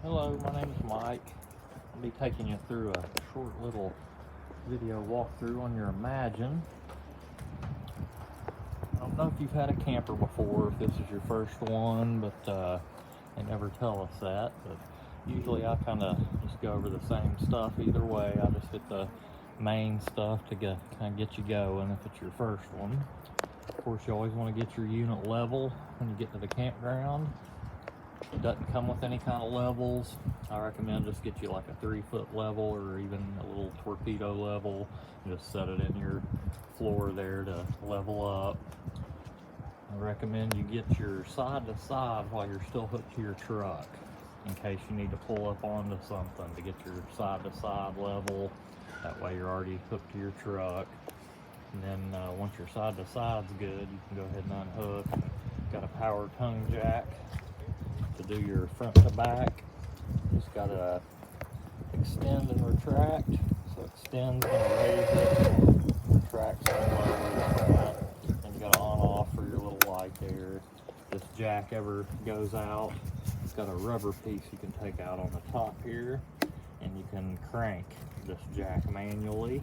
Hello, my name's Mike. I'll be taking you through a short little video walkthrough on your Imagine. I don't know if you've had a camper before, if this is your first one, but they never tell us that. But usually I kind of just go over the same stuff either way. I just hit the main stuff to kind of get you going if it's your first one. Of course, you always want to get your unit level when you get to the campground. It doesn't come with any kind of levels. I recommend just get you like a 3-foot level or even a little torpedo level. Just set it in your floor there to level up. I recommend you get your side to side while you're still hooked to your truck, in case you need to pull up onto something to get your side to side level. That way you're already hooked to your truck. And then once your side to side's good, you can go ahead and unhook. Got a power tongue jack to do your front to back. Just gotta extend and retract. So extends and raise it, retracts and lower the front. And you got an on off for your little light there. This jack ever goes out, it's got a rubber piece you can take out on the top here, and you can crank this jack manually.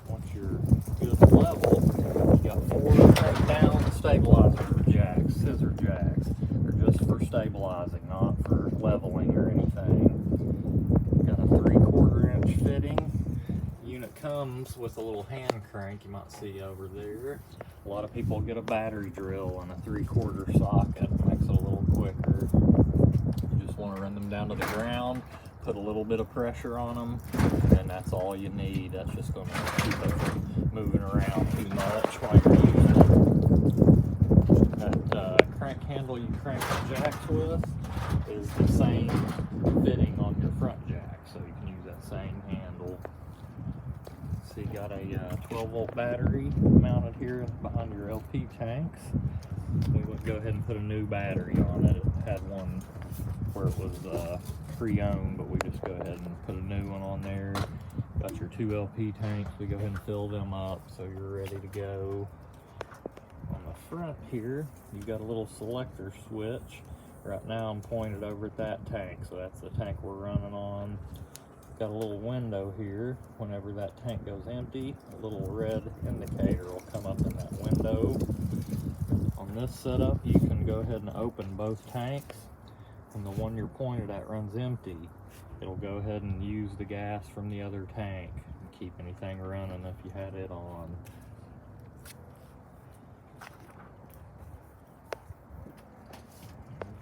Once you're good level, you got 4 take-down stabilizer jacks, scissor jacks. They're just for stabilizing, not for leveling or anything. Got a 3/4 inch fitting. Unit comes with a little hand crank you might see over there. A lot of people get a battery drill and a 3/4 socket. Makes it a little quicker. You just want to run them down to the ground, put a little bit of pressure on them, and that's all you need. That's just going to keep it from moving around too much while you're using it. That crank handle you crank the jacks with is the same fitting on your front jack, so you can use that same handle. So you got a 12-volt battery mounted here behind your LP tanks. We would go ahead and put a new battery on it. It had one where it was pre-owned, but we just go ahead and put a new one on there. Got your 2 LP tanks. We go ahead and fill them up so you're ready to go. On the front here, you got a little selector switch. Right now I'm pointed over at that tank, so that's the tank we're running on. Got a little window here. Whenever that tank goes empty, a little red indicator will come up in that window. On this setup, you can go ahead and open both tanks. When the one you're pointed at runs empty, it'll go ahead and use the gas from the other tank and keep anything running if you had it on.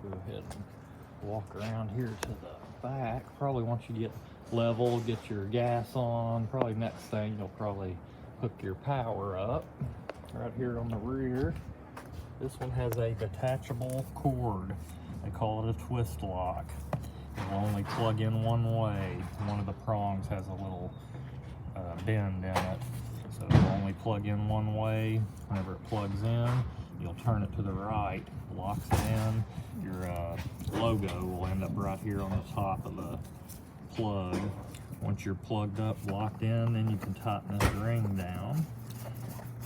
Go ahead and walk around here to the back. Probably once you get level, get your gas on, probably next thing you'll probably hook your power up. Right here on the rear, this one has a detachable cord. They call it a twist lock. It will only plug in one way. One of the prongs has a little bend in it, so it will only plug in one way. Whenever it plugs in, you'll turn it to the right, locks it in. Your logo will end up right here on the top of the plug. Once you're plugged up, locked in, then you can tighten this ring down.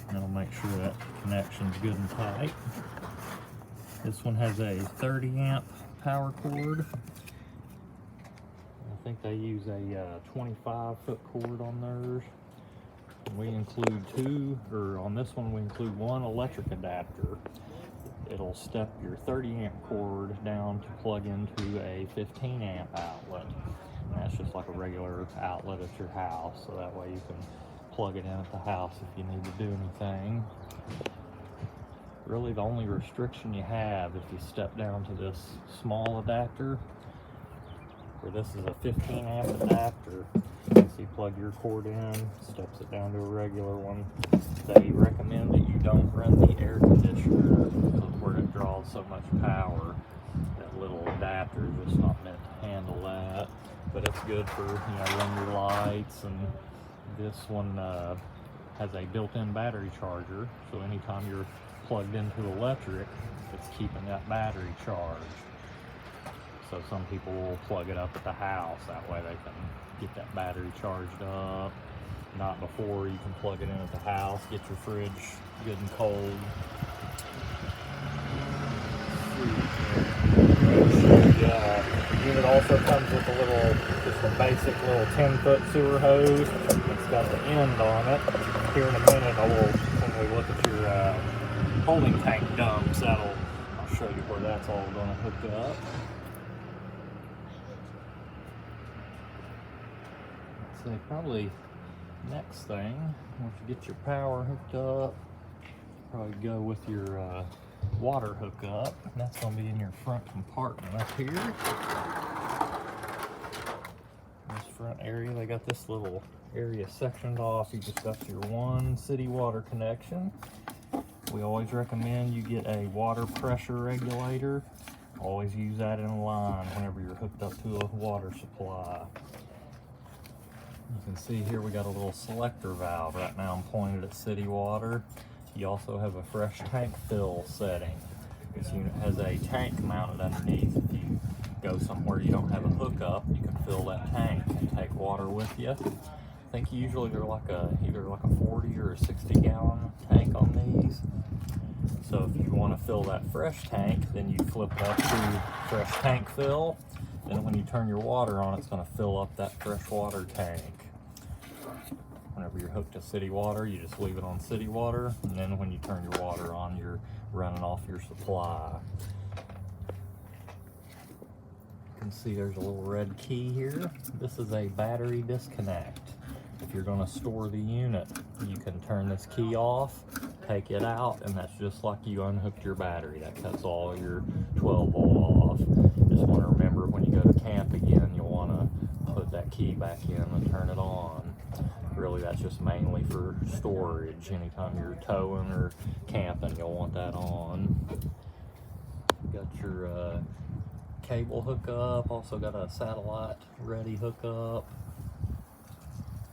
And it'll make sure that connection's good and tight. This one has a 30 amp power cord. I think they use a 25-foot cord on theirs. We include on this one we include 1 electric adapter. It'll step your 30 amp cord down to plug into a 15 amp outlet. And that's just like a regular outlet at your house, so that way you can plug it in at the house if you need to do anything. Really the only restriction you have if you step down to this small adapter, where this is a 15 amp adapter. So you plug your cord in, steps it down to a regular one. They recommend that you don't run the air conditioner where it draws so much power. That little adapter is just not meant to handle that. But it's good for, run your lights, and this one has a built-in battery charger, so anytime you're plugged into electric, it's keeping that battery charged. So some people will plug it up at the house, that way they can get that battery charged up. Not before, you can plug it in at the house, get your fridge good and cold. also comes with a little, just a basic little 10-foot sewer hose. It's got the end on it. Here in a minute, when we look at your holding tank dumps, I'll show you where that's all going to hook up. So probably next thing, once you get your power hooked up, probably go with your water hookup. That's going to be in your front compartment up here. This front area, they got this little area sectioned off. You just got your one city water connection. We always recommend you get a water pressure regulator. Always use that in line whenever you're hooked up to a water supply. You can see here we got a little selector valve. Right now I'm pointed at city water. You also have a fresh tank fill setting. This unit has a tank mounted underneath. If you go somewhere you don't have a hookup, you can fill that tank and take water with you. I think usually they're like either like a 40 or a 60 gallon tank on these. So if you want to fill that fresh tank, then you flip it up to fresh tank fill. Then when you turn your water on, it's going to fill up that fresh water tank. Whenever you're hooked to city water, you just leave it on city water, and then when you turn your water on, you're running off your supply. You can see there's a little red key here. This is a battery disconnect. If you're going to store the unit, you can turn this key off, take it out, and that's just like you unhooked your battery. That cuts all your 12 volt off. Just want to remember when you go to camp again, you'll want to put that key back in and turn it on. Really, that's just mainly for storage. Anytime you're towing or camping, you'll want that on. Got your cable hookup, also got a satellite ready hookup.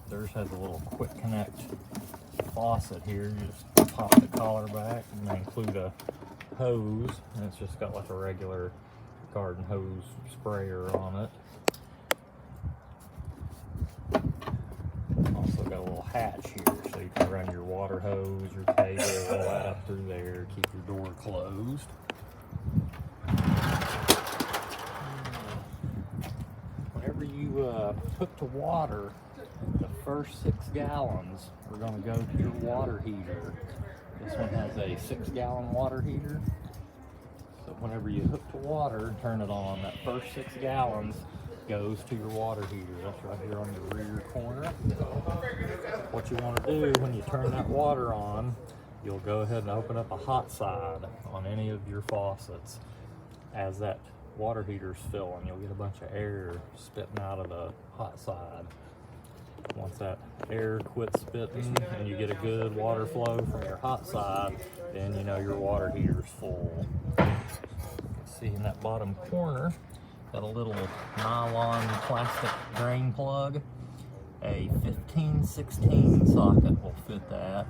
Theirs has a little quick connect faucet here. You just pop the collar back, and they include a hose, and it's just got like a regular garden hose sprayer on it. Also got a little hatch here, so you can run your water hose, your cable, all that up through there, keep your door closed. Whenever you hook to water, the first 6 gallons are going to go to your water heater. This one has a 6-gallon water heater. So whenever you hook to water and turn it on, that first 6 gallons goes to your water heater. That's right here on the rear corner. What you want to do when you turn that water on, you'll go ahead and open up a hot side on any of your faucets. As that water heater's filling, you'll get a bunch of air spitting out of the hot side. Once that air quits spitting and you get a good water flow from your hot side, then you know your water heater's full. You can see in that bottom corner, got a little nylon plastic drain plug. A 15-16 socket will fit that.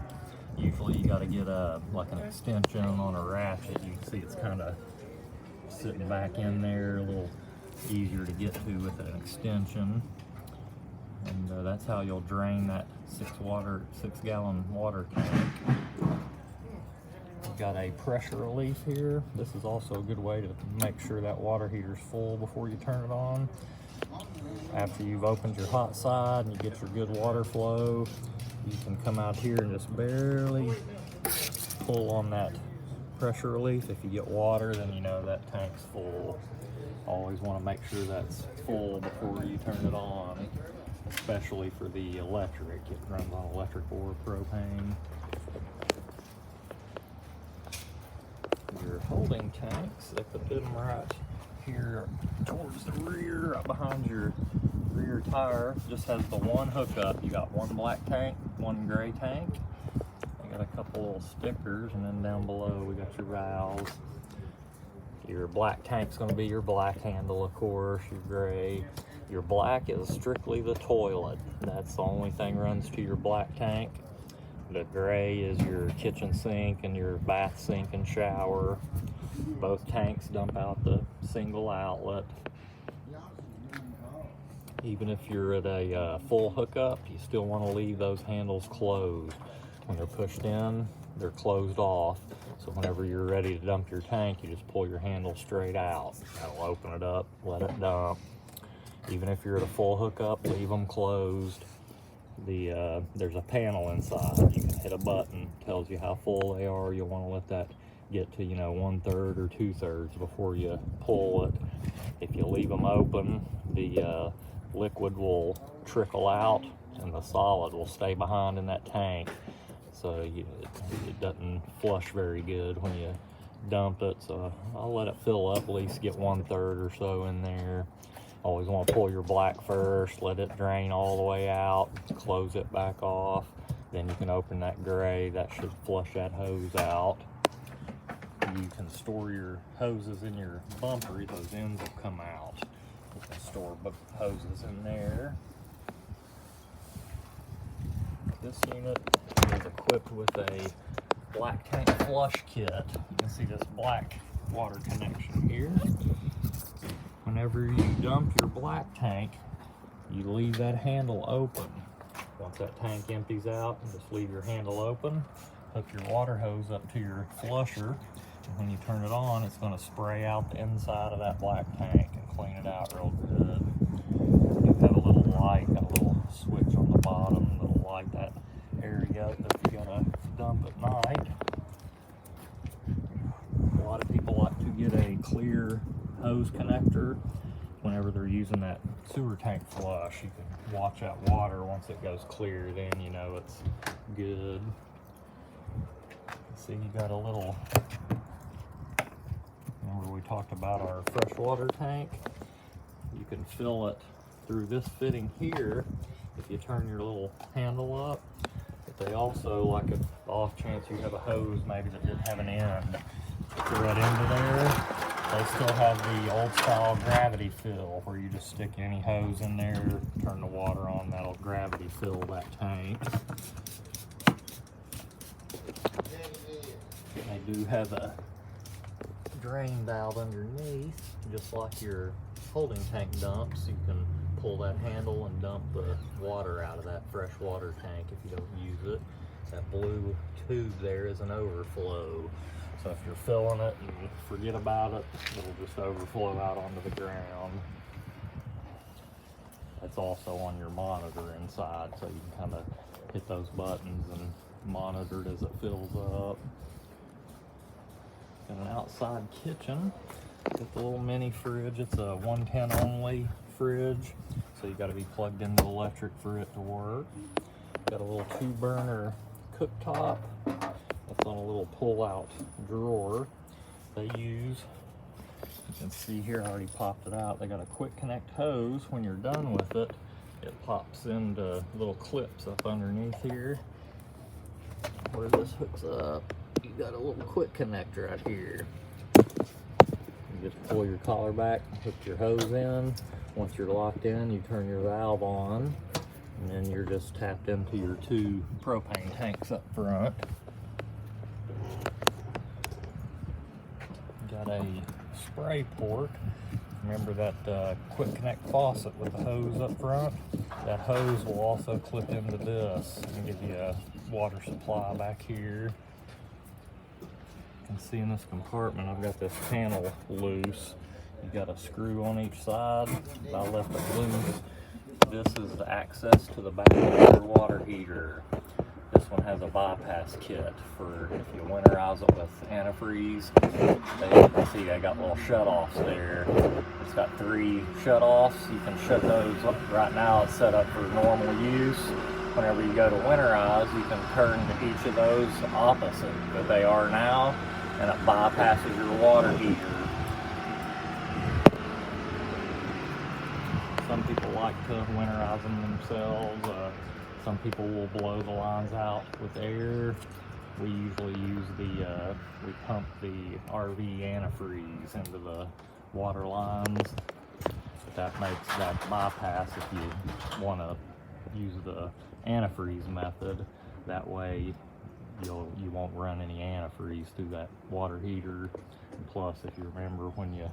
Usually you got to get like an extension on a ratchet. You can see it's kind of sitting back in there, a little easier to get to with an extension. And that's how you'll drain that 6-gallon water tank. We've got a pressure relief here. This is also a good way to make sure that water heater's full before you turn it on. After you've opened your hot side and you get your good water flow, you can come out here and just barely pull on that pressure relief. If you get water, then you know that tank's full. Always want to make sure that's full before you turn it on, especially for the electric. It runs on electric or propane. Your holding tanks, they put them right here towards the rear, right behind your rear tire. Just has the one hookup. You got one black tank, one gray tank. You got a couple little stickers, and then down below we got your valves. Your black tank's going to be your black handle, of course. Your gray. Your black is strictly the toilet. That's the only thing runs to your black tank. The gray is your kitchen sink and your bath sink and shower. Both tanks dump out the single outlet. Even if you're at a full hookup, you still want to leave those handles closed. When they're pushed in, they're closed off. So whenever you're ready to dump your tank, you just pull your handle straight out. That'll open it up, let it dump. Even if you're at a full hookup, leave them closed. There's a panel inside. You can hit a button, tells you how full they are. You'll want to let that get to, 1/3 or 2/3 before you pull it. If you leave them open, the liquid will trickle out and the solid will stay behind in that tank. So it doesn't flush very good when you dump it. So I'll let it fill up, at least get 1/3 or so in there. Always want to pull your black first, let it drain all the way out, close it back off. Then you can open that gray. That should flush that hose out. You can store your hoses in your bumper. Those ends will come out. You can store hoses in there. This unit is equipped with a black tank flush kit. You can see this black water connection here. Whenever you dump your black tank, you leave that handle open. Once that tank empties out, just leave your handle open, hook your water hose up to your flusher, and when you turn it on, it's going to spray out the inside of that black tank and clean it out real good. You have a little light, got a little switch on the bottom that'll light that area if you gotta dump at night. A lot of people like to get a clear hose connector whenever they're using that sewer tank flush. You can watch that water. Once it goes clear, then you know it's good. See, you got a little, remember we talked about our freshwater tank? You can fill it through this fitting here if you turn your little handle up. But they also, like if off chance you have a hose maybe that didn't have an end, thread into there, they still have the old style gravity fill where you just stick any hose in there, turn the water on, that'll gravity fill that tank. They do have a drain valve underneath, just like your holding tank dumps. You can pull that handle and dump the water out of that freshwater tank if you don't use it. That blue tube there is an overflow. So if you're filling it and forget about it, it'll just overflow out onto the ground. That's also on your monitor inside, so you can kind of hit those buttons and monitor it as it fills up. Got an outside kitchen with a little mini fridge. It's a 110 only fridge, so you got to be plugged into electric for it to work. Got a little 2-burner cooktop. That's on a little pull-out drawer they use. You can see here, I already popped it out. They got a quick connect hose. When you're done with it, it pops into little clips up underneath here. Where this hooks up, you got a little quick connect right here. You just pull your collar back, hook your hose in. Once you're locked in, you turn your valve on, and then you're just tapped into your 2 propane tanks up front. Got a spray port. Remember that quick connect faucet with the hose up front? That hose will also clip into this and give you a water supply back here. You can see in this compartment I've got this panel loose. You got a screw on each side. I left it loose. This is the access to the back of your water heater. This one has a bypass kit for if you winterize it with antifreeze. You can see I got little shut-offs there. It's got 3 shut-offs. You can shut those up. Right now it's set up for normal use. Whenever you go to winterize, you can turn each of those opposite that they are now, and it bypasses your water heater. Some people like to winterize them themselves. Some people will blow the lines out with air. We usually use we pump the RV antifreeze into the water lines. That makes that bypass if you want to use the antifreeze method. That way you won't run any antifreeze through that water heater. And plus, if you remember when you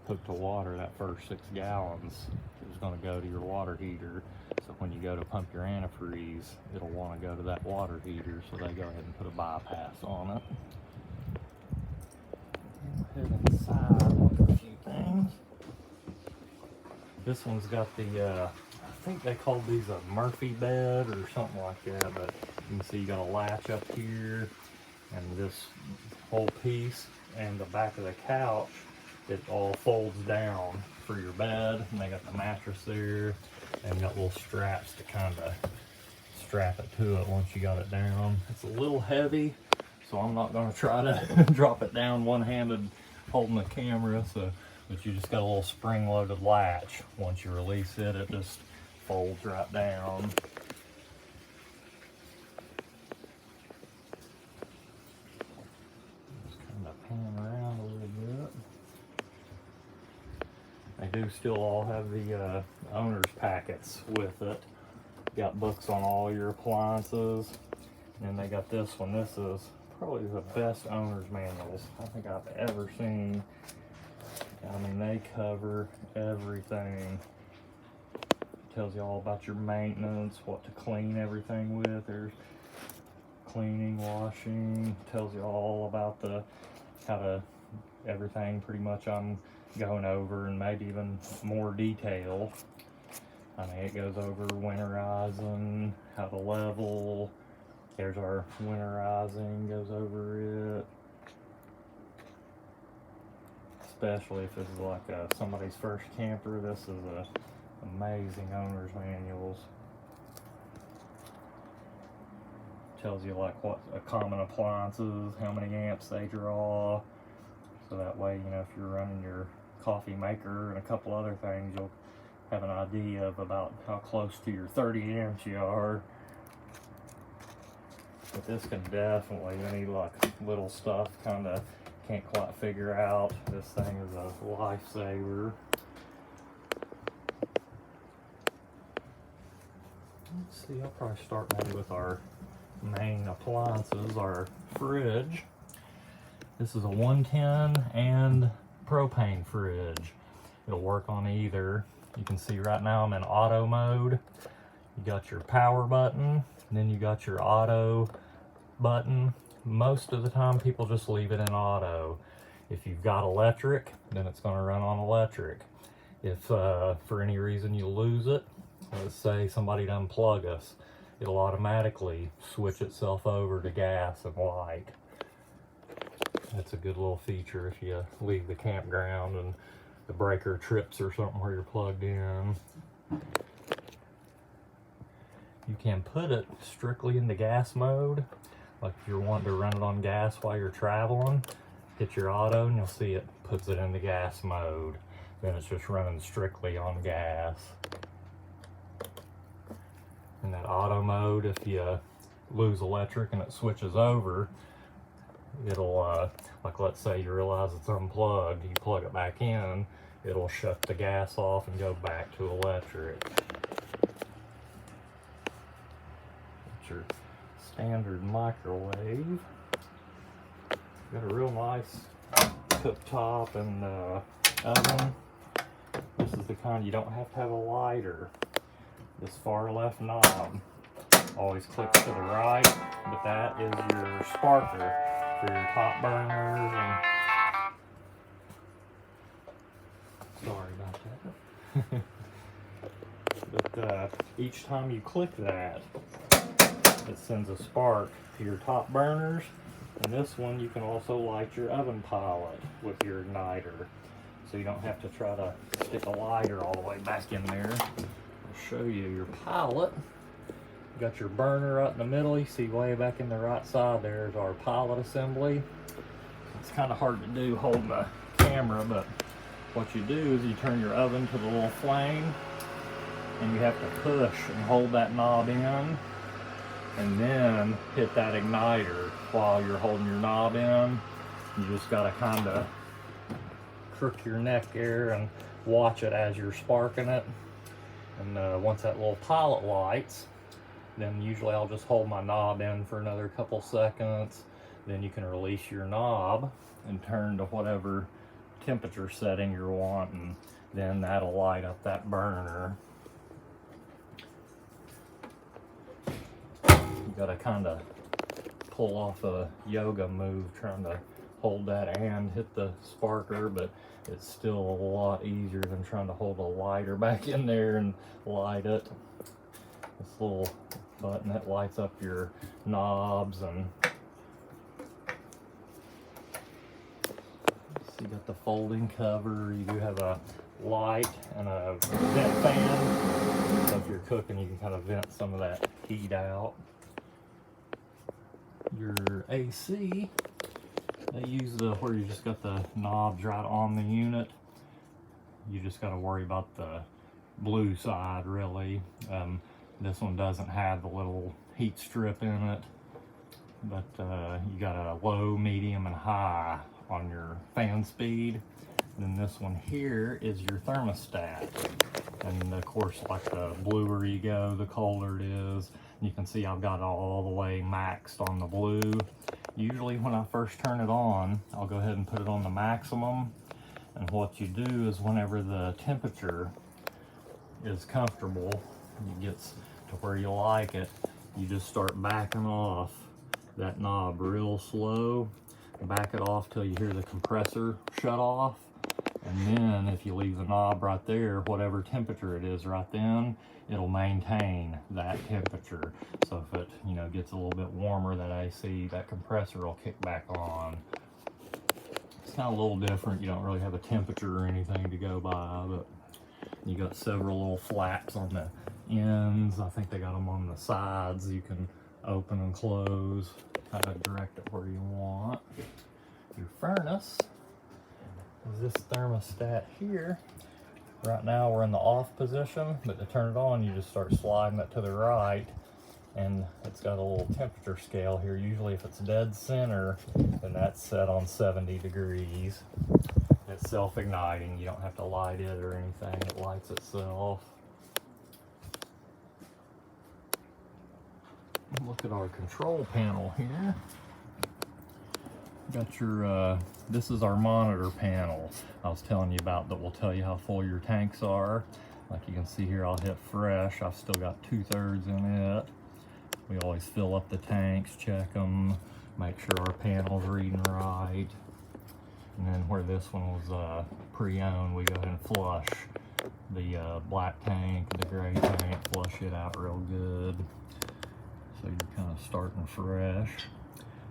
hook to water, that first 6 gallons is going to go to your water heater. So when you go to pump your antifreeze, it'll want to go to that water heater, so they go ahead and put a bypass on it. Go ahead inside, look at a few things. This one's got the, I think they called these a Murphy bed or something like that, but you can see you got a latch up here, and this whole piece and the back of the couch, it all folds down for your bed, and they got the mattress there, and got little straps to kind of strap it to it once you got it down. It's a little heavy, so I'm not going to try to drop it down one-handed holding the camera, but you just got a little spring-loaded latch. Once you release it, it just folds right down. Just kind of pan around a little bit. They do still all have the owner's packets with it. Got books on all your appliances. And they got this one. This is probably the best owner's manuals I think I've ever seen. I mean, they cover everything. Tells you all about your maintenance, what to clean everything with. There's cleaning, washing. Tells you all about how to everything pretty much I'm going over, and maybe even more detail. I mean, it goes over winterizing, how to level. There's our winterizing, goes over it. Especially if this is like somebody's first camper, this is a amazing owner's manuals. Tells you like what common appliances, how many amps they draw. So that way, you know, if you're running your coffee maker and a couple other things, you'll have an idea of about how close to your 30 amps you are. But this can definitely, any like little stuff kind of can't quite figure out. This thing is a lifesaver. Let's see, I'll probably start maybe with our main appliances, our fridge. This is a 110 and propane fridge. It'll work on either. You can see right now I'm in auto mode. You got your power button, and then you got your auto button. Most of the time people just leave it in auto. If you've got electric, then it's going to run on electric. If for any reason you lose it, let's say somebody done plug us, it'll automatically switch itself over to gas and light. That's a good little feature if you leave the campground and the breaker trips or something where you're plugged in. You can put it strictly into gas mode. Like if you're wanting to run it on gas while you're traveling, hit your auto and you'll see it puts it into gas mode. Then it's just running strictly on gas. In that auto mode, if you lose electric and it switches over, it'll, like let's say you realize it's unplugged, you plug it back in, it'll shut the gas off and go back to electric. That's your standard microwave. Got a real nice cooktop and oven. This is the kind you don't have to have a lighter. This far left knob always clicks to the right, but that is your sparker for your top burners. And sorry about that. But each time you click that, it sends a spark to your top burners. And this one you can also light your oven pilot with your igniter, so you don't have to try to stick a lighter all the way back in there. I'll show you your pilot. You got your burner up in the middle. You see way back in the right side there's our pilot assembly. It's kind of hard to do holding the camera, but what you do is you turn your oven to the little flame, and you have to push and hold that knob in, and then hit that igniter while you're holding your knob in. You just gotta kind of crook your neck there and watch it as you're sparking it. And once that little pilot lights, then usually I'll just hold my knob in for another couple seconds. Then you can release your knob and turn to whatever temperature setting you're wanting. Then that'll light up that burner. You gotta kind of pull off a yoga move trying to hold that and hit the sparker, but it's still a lot easier than trying to hold a lighter back in there and light it. This little button that lights up your knobs, and so you got the folding cover. You do have a light and a vent fan, so if you're cooking you can kind of vent some of that heat out. Your AC, they use where you just got the knobs right on the unit. You just got to worry about the blue side really. This one doesn't have the little heat strip in it, but you got a low, medium, and high on your fan speed. And then this one here is your thermostat. And of course, like the bluer you go, the colder it is. You can see I've got it all the way maxed on the blue. Usually when I first turn it on, I'll go ahead and put it on the maximum. And what you do is whenever the temperature is comfortable, it gets to where you like it, you just start backing off that knob real slow. Back it off till you hear the compressor shut off. And then if you leave the knob right there, whatever temperature it is right then, it'll maintain that temperature. So if it, gets a little bit warmer, that AC, that compressor will kick back on. It's kind of a little different. You don't really have a temperature or anything to go by, but you got several little flaps on the ends. I think they got them on the sides. You can open and close, kind of direct it where you want. Your furnace is this thermostat here. Right now we're in the off position, but to turn it on, you just start sliding it to the right, and it's got a little temperature scale here. Usually if it's dead center, then that's set on 70 degrees. It's self-igniting. You don't have to light it or anything. It lights itself. Look at our control panel here. Got your, this is our monitor panel I was telling you about, that will tell you how full your tanks are. Like you can see here, I'll hit fresh. I've still got 2/3 in it. We always fill up the tanks, check them, make sure our panel's reading right. And then where this one was pre-owned, we go ahead and flush the black tank, the gray tank, flush it out real good. So you're kind of starting fresh.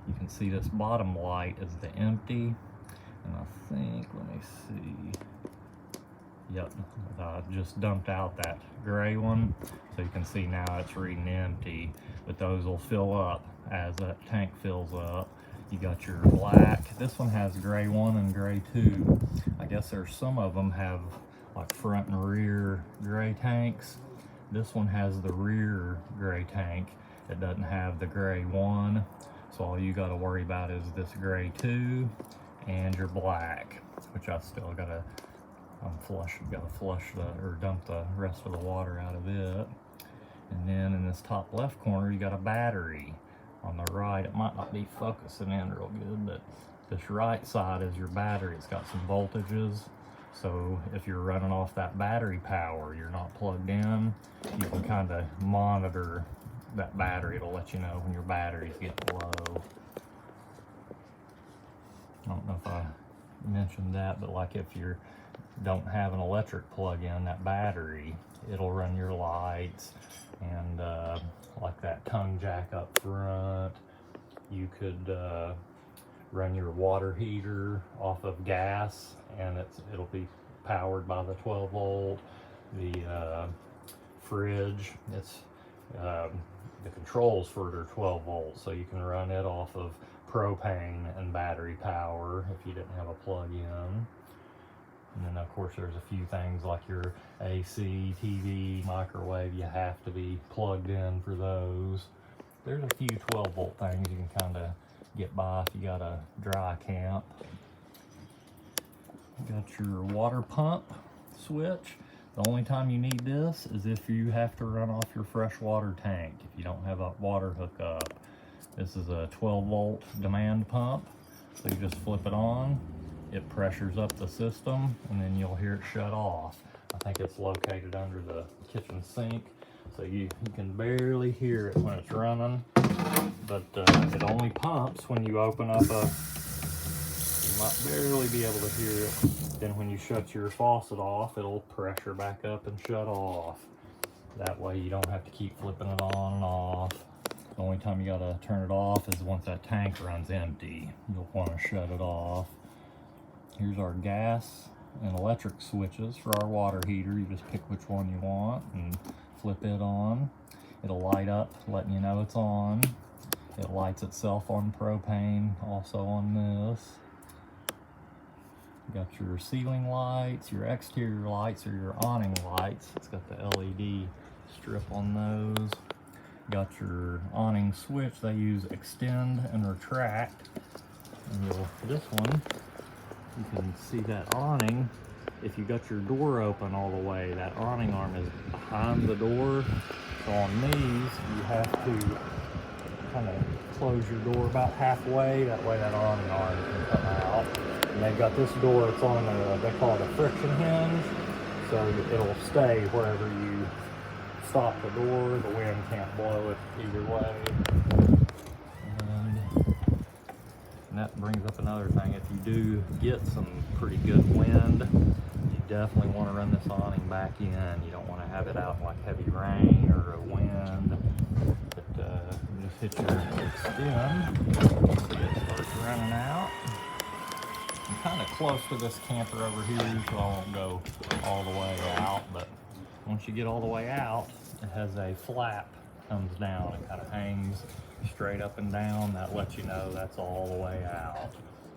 You can see this bottom light is the empty, and I think, let me see, yep, I just dumped out that gray one, so you can see now it's reading empty, but those will fill up as that tank fills up. You got your black, this one has gray 1 and gray 2. I guess there's some of them have like front and rear gray tanks. This one has the rear gray tank. It doesn't have the gray 1. So all you got to worry about is this gray 2 and your black, which I still got to flush or dump the rest of the water out of it. And then in this top left corner, you got a battery. On the right, it might not be focusing in real good, but this right side is your battery. It's got some voltages. So if you're running off that battery power, you're not plugged in, you can kind of monitor that battery. It'll let you know when your battery's getting low. I don't know if I mentioned that, but like if you don't have an electric plug-in, that battery, it'll run your lights, and like that tongue jack up front. You could run your water heater off of gas, and it'll be powered by the 12 volt. The fridge, the controls for it are 12 volts, so you can run it off of propane and battery power if you didn't have a plug-in. And then of course there's a few things like your AC, TV, microwave, you have to be plugged in for those. There's a few 12 volt things you can kind of get by if you got a dry camp. You got your water pump switch. The only time you need this is if you have to run off your freshwater tank, if you don't have a water hookup. This is a 12 volt demand pump, so you just flip it on, it pressures up the system, and then you'll hear it shut off. I think it's located under the kitchen sink, so you can barely hear it when it's running, but it only pumps when you open up a You might barely be able to hear it. Then when you shut your faucet off, it'll pressure back up and shut off. That way you don't have to keep flipping it on and off. The only time you gotta turn it off is once that tank runs empty. You'll wanna shut it off. Here's our gas and electric switches for our water heater. You just pick which one you want and flip it on. It'll light up, letting you know it's on. It lights itself on propane, also on this. You got your ceiling lights, your exterior lights, or your awning lights. It's got the LED strip on those. Got your awning switch. They use extend and retract. And this one, you can see that awning. If you got your door open all the way, that awning arm is behind the door. So on these, you have to kind of close your door about halfway. That way that awning arm can come out. And they've got this door, it's on they call it a friction hinge. So it'll stay wherever you stop the door. The wind can't blow it either way. And that brings up another thing. If you do get some pretty good wind, you definitely want to run this awning back in. You don't want to have it out in like heavy rain or a wind. But just hit your extend. It starts running out. I'm kind of close to this camper over here, so I won't go all the way out. But once you get all the way out, it has a flap comes down. It kind of hangs straight up and down. That lets you know that's all the way out.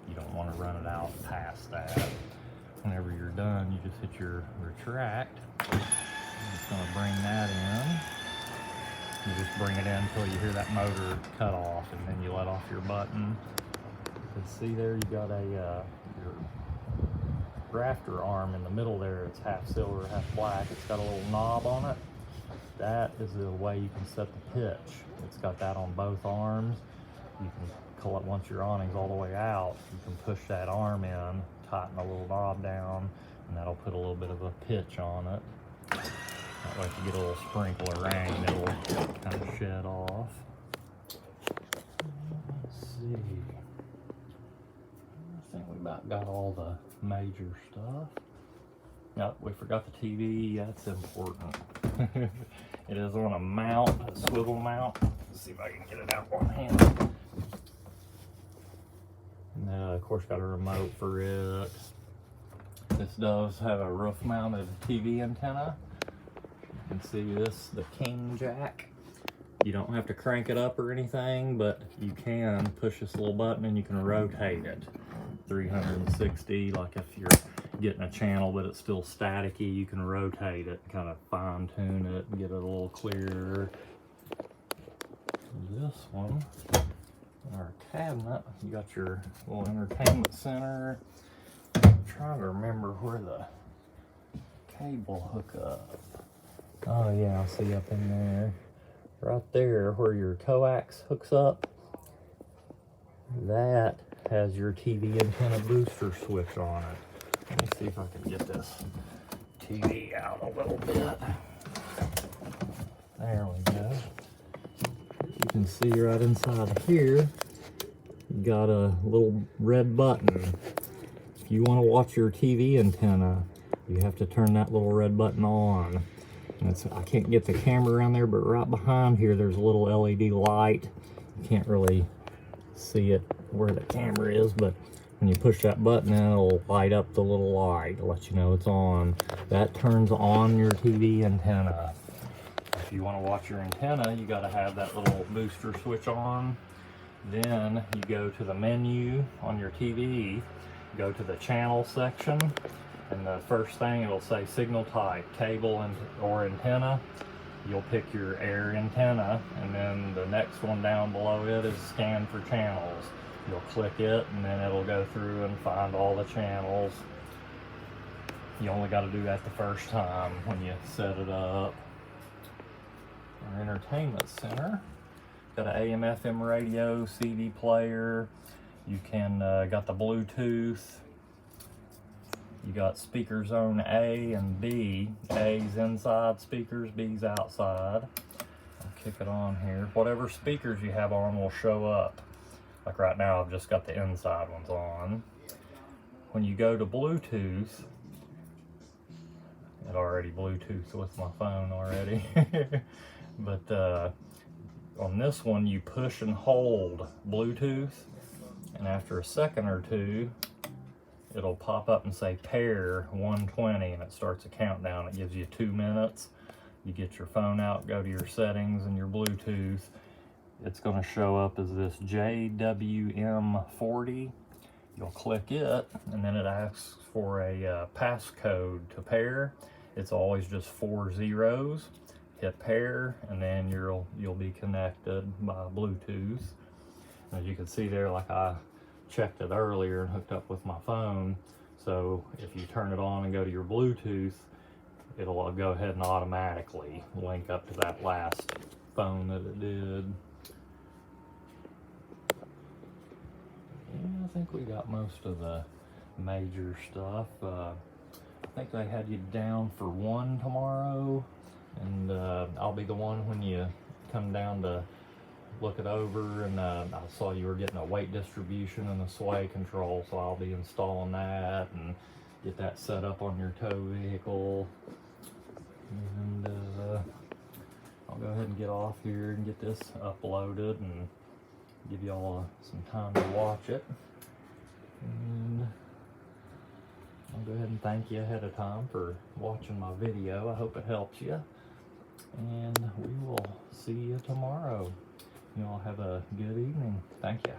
You don't want to run it out past that. Whenever you're done, you just hit your retract. It's going to bring that in. You just bring it in until you hear that motor cut off, and then you let off your button. You can see there you got a your rafter arm in the middle there. It's half silver, half black. It's got a little knob on it. That is the way you can set the pitch. It's got that on both arms. You can call it once your awning's all the way out. You can push that arm in, tighten the little knob down, and that'll put a little bit of a pitch on it. That way if you get a little sprinkle of rain, it'll kind of shed off. Let's see. I think we about got all the major stuff. Nope, we forgot the TV. That's important. It is on a mount, a swivel mount. Let's see if I can get it out one hand. And then, of course, got a remote for it. This does have a roof-mounted TV antenna. You can see this, the King Jack. You don't have to crank it up or anything, but you can push this little button and you can rotate it 360. Like if you're getting a channel but it's still staticky, you can rotate it, kind of fine tune it and get it a little clearer. This one, our cabinet, you got your little entertainment center. I'm trying to remember where the cable hook up. Oh yeah, I'll see up in there. Right there where your coax hooks up, that has your TV antenna booster switch on it. Let me see if I can get this TV out a little bit. There we go. You can see right inside here, you got a little red button. If you want to watch your TV antenna, you have to turn that little red button on. And I can't get the camera around there, but right behind here, there's a little LED light. You can't really see it where the camera is, but when you push that button in, it'll light up the little light to let you know it's on. That turns on your TV antenna. If you want to watch your antenna, you got to have that little booster switch on. Then you go to the menu on your TV, go to the channel section, and the first thing it'll say signal type, cable or antenna. You'll pick your air antenna, and then the next one down below it is scan for channels. You'll click it, and then it'll go through and find all the channels. You only got to do that the first time when you set it up. Our entertainment center, got an AM FM radio, CD player. You can got the Bluetooth. You got speaker zone A and B. A's inside speakers, B's outside. I'll kick it on here. Whatever speakers you have on will show up. Like right now, I've just got the inside ones on. when you go to Bluetooth, it already Bluetooth with my phone already. But on this one, you push and hold Bluetooth, and after a second or two, it'll pop up and say pair 120, and it starts a countdown. It gives you 2 minutes. You get your phone out, go to your settings and your Bluetooth. It's going to show up as this JWM40. You'll click it, and then it asks for a passcode to pair. It's always just 4 zeros. Hit pair, and then you'll be connected by Bluetooth. As you can see there, like I checked it earlier and hooked up with my phone. So if you turn it on and go to your Bluetooth, it'll go ahead and automatically link up to that last phone that it did. Yeah, I think we got most of the major stuff. I think they had you down for 1 tomorrow, and I'll be the one when you come down to look it over. And I saw you were getting a weight distribution and a sway control, so I'll be installing that and get that set up on your tow vehicle. And I'll go ahead and get off here and get this uploaded and give y'all some time to watch it. And I'll go ahead and thank you ahead of time for watching my video. I hope it helps you, and we will see you tomorrow. You all have a good evening. Thank you.